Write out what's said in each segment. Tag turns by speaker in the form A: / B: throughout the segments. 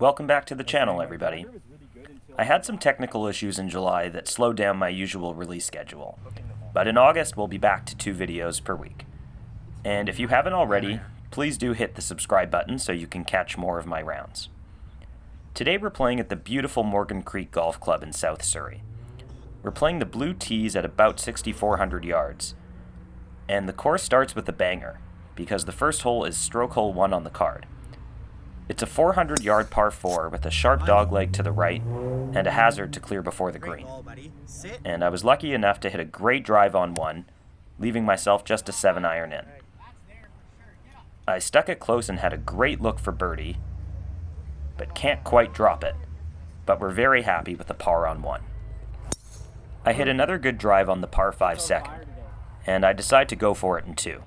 A: Welcome back to the channel, everybody. I had some technical issues in July that slowed down my usual release schedule, but in August we'll be back to 2 videos per week. And if you haven't already, please do hit the subscribe button so you can catch more of my rounds. Today we're playing at the beautiful Morgan Creek Golf Club in South Surrey. We're playing the blue tees at about 6,400 yards, and the course starts with a banger, because the first hole is stroke hole 1 on the card. It's a 400-yard par 4 with a sharp dogleg to the right and a hazard to clear before the green. And I was lucky enough to hit a great drive on 1, leaving myself just a 7-iron in. I stuck it close and had a great look for birdie, but can't quite drop it. But we're very happy with the par on 1. I hit another good drive on the par 5 second, and I decide to go for it in 2.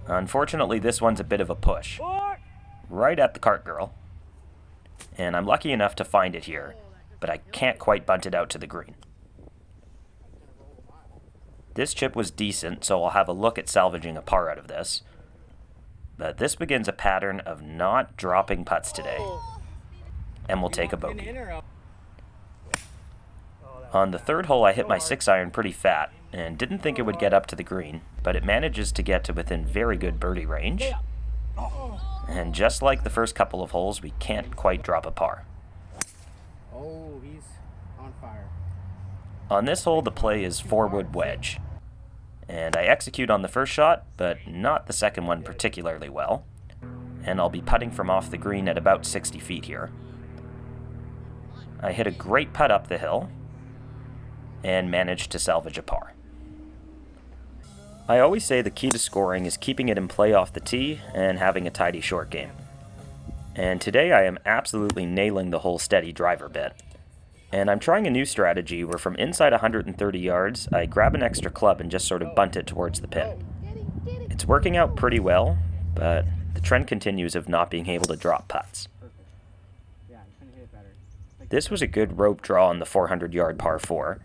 A: Unfortunately, this one's a bit of a push. Right at the cart girl, and I'm lucky enough to find it here, but I can't quite bunt it out to the green. This chip was decent, so I'll have a look at salvaging a par out of this, but this begins a pattern of not dropping putts today, and we'll take a bogey. On the third hole I hit my 6-iron pretty fat, and didn't think it would get up to the green, but it manages to get to within very good birdie range. And just like the first couple of holes, we can't quite drop a par.
B: Oh, he's on fire.
A: On this hole, the play is 4-wood wedge. And I execute on the first shot, but not the second one particularly well. And I'll be putting from off the green at about 60 feet here. I hit a great putt up the hill, and managed to salvage a par. I always say the key to scoring is keeping it in play off the tee and having a tidy short game. And today I am absolutely nailing the whole steady driver bit. And I'm trying a new strategy where from inside 130 yards, I grab an extra club and just sort of bunt it towards the pin. It's working out pretty well, but the trend continues of not being able to drop putts. This was a good rope draw on the 400-yard par 4.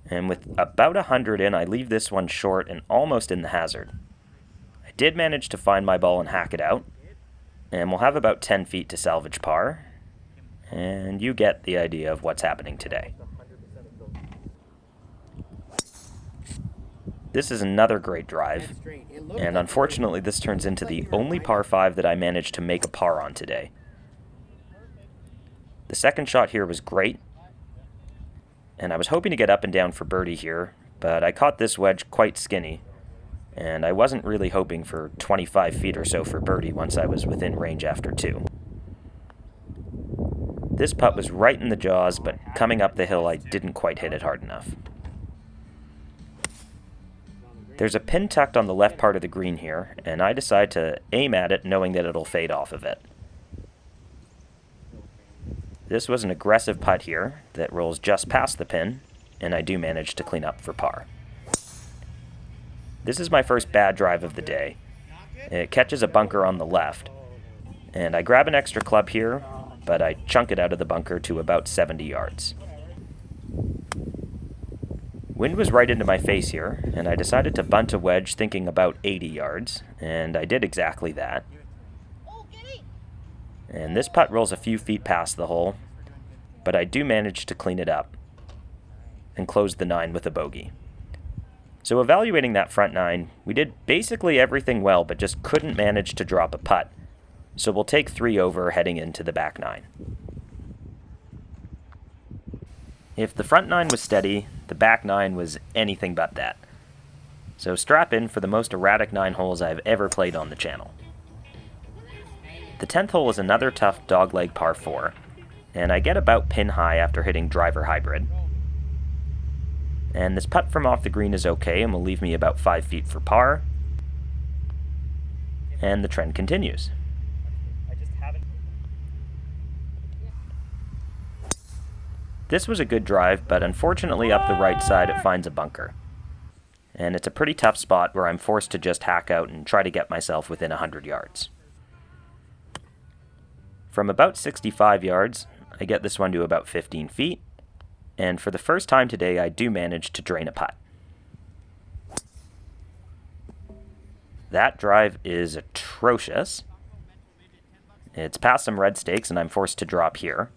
A: And with about 100 in, I leave this one short and almost in the hazard. I did manage to find my ball and hack it out, and we'll have about 10 feet to salvage par, and you get the idea of what's happening today. This is another great drive, and unfortunately this turns into the only par 5 that I managed to make a par on today. The second shot here was great, and I was hoping to get up and down for birdie here, but I caught this wedge quite skinny, and I wasn't really hoping for 25 feet or so for birdie once I was within range after 2. This putt was right in the jaws, but coming up the hill I didn't quite hit it hard enough. There's a pin tucked on the left part of the green here, and I decide to aim at it knowing that it'll fade off of it. This was an aggressive putt here that rolls just past the pin, and I do manage to clean up for par. This is my first bad drive of the day. It catches a bunker on the left, and I grab an extra club here, but I chunk it out of the bunker to about 70 yards. Wind was right into my face here, and I decided to bunt a wedge thinking about 80 yards, and I did exactly that. And this putt rolls a few feet past the hole, but I do manage to clean it up and close the 9 with a bogey. So evaluating that front 9, we did basically everything well, but just couldn't manage to drop a putt. So we'll take 3 over heading into the back 9. If the front 9 was steady, the back 9 was anything but that. So strap in for the most erratic 9 holes I've ever played on the channel. The 10th hole is another tough dogleg par 4, and I get about pin high after hitting driver hybrid. And this putt from off the green is okay and will leave me about 5 feet for par. And the trend continues. This was a good drive, but unfortunately up the right side it finds a bunker. And it's a pretty tough spot where I'm forced to just hack out and try to get myself within 100 yards. From about 65 yards, I get this one to about 15 feet, and for the first time today I do manage to drain a putt. That drive is atrocious, It's past some red stakes and I'm forced to drop here.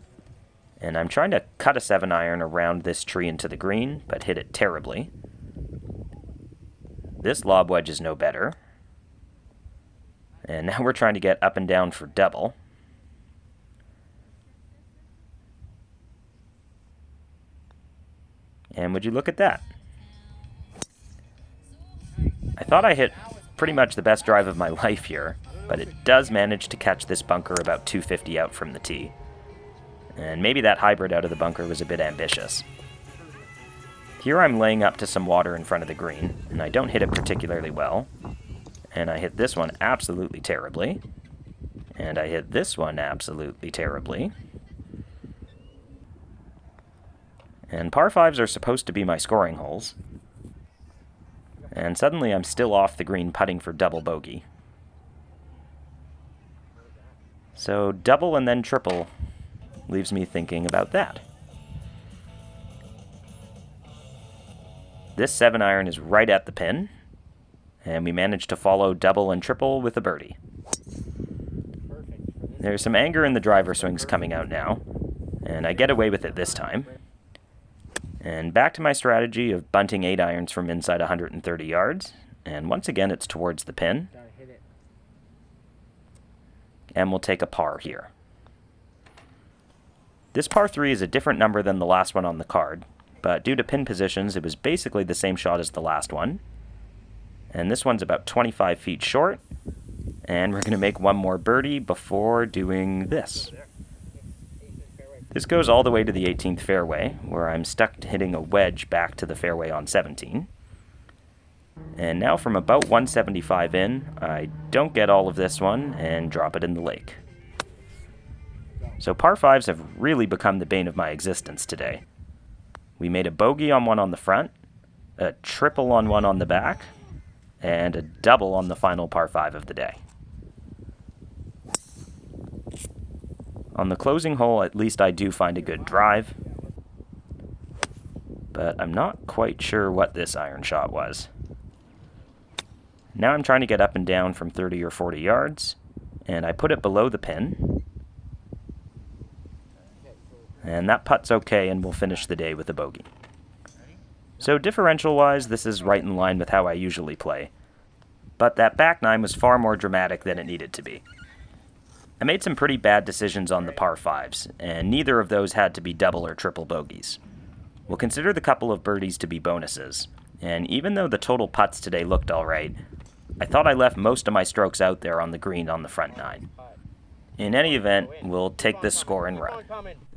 A: And I'm trying to cut a 7-iron around this tree into the green, but hit it terribly. This lob wedge is no better. And now we're trying to get up and down for double. And would you look at that? I thought I hit pretty much the best drive of my life here, but it does manage to catch this bunker about 250 out from the tee. And maybe that hybrid out of the bunker was a bit ambitious. Here I'm laying up to some water in front of the green, and I don't hit it particularly well. And I hit this one absolutely terribly. And I hit this one absolutely terribly. And par 5s are supposed to be my scoring holes. And suddenly I'm still off the green putting for double bogey. So double and then triple leaves me thinking about that. This 7-iron is right at the pin, and we managed to follow double and triple with a birdie. There's some anger in the driver swings coming out now, and I get away with it this time. And back to my strategy of bunting 8-irons from inside 130 yards, and once again it's towards the pin. And we'll take a par here. This par 3 is a different number than the last one on the card, but due to pin positions, it was basically the same shot as the last one. And this one's about 25 feet short, and we're going to make one more birdie before doing this. This goes all the way to the 18th fairway, where I'm stuck hitting a wedge back to the fairway on 17. And now from about 175 in, I don't get all of this one and drop it in the lake. So par 5s have really become the bane of my existence today. We made a bogey on one on the front, a triple on one on the back, and a double on the final par 5 of the day. On the closing hole, at least I do find a good drive, but I'm not quite sure what this iron shot was. Now I'm trying to get up and down from 30 or 40 yards, and I put it below the pin. And that putt's okay, and we'll finish the day with a bogey. So differential-wise, this is right in line with how I usually play. But that back 9 was far more dramatic than it needed to be. I made some pretty bad decisions on the par 5s, and neither of those had to be double or triple bogeys. We'll consider the couple of birdies to be bonuses, and even though the total putts today looked alright, I thought I left most of my strokes out there on the green on the front 9. In any event, we'll take this score and run.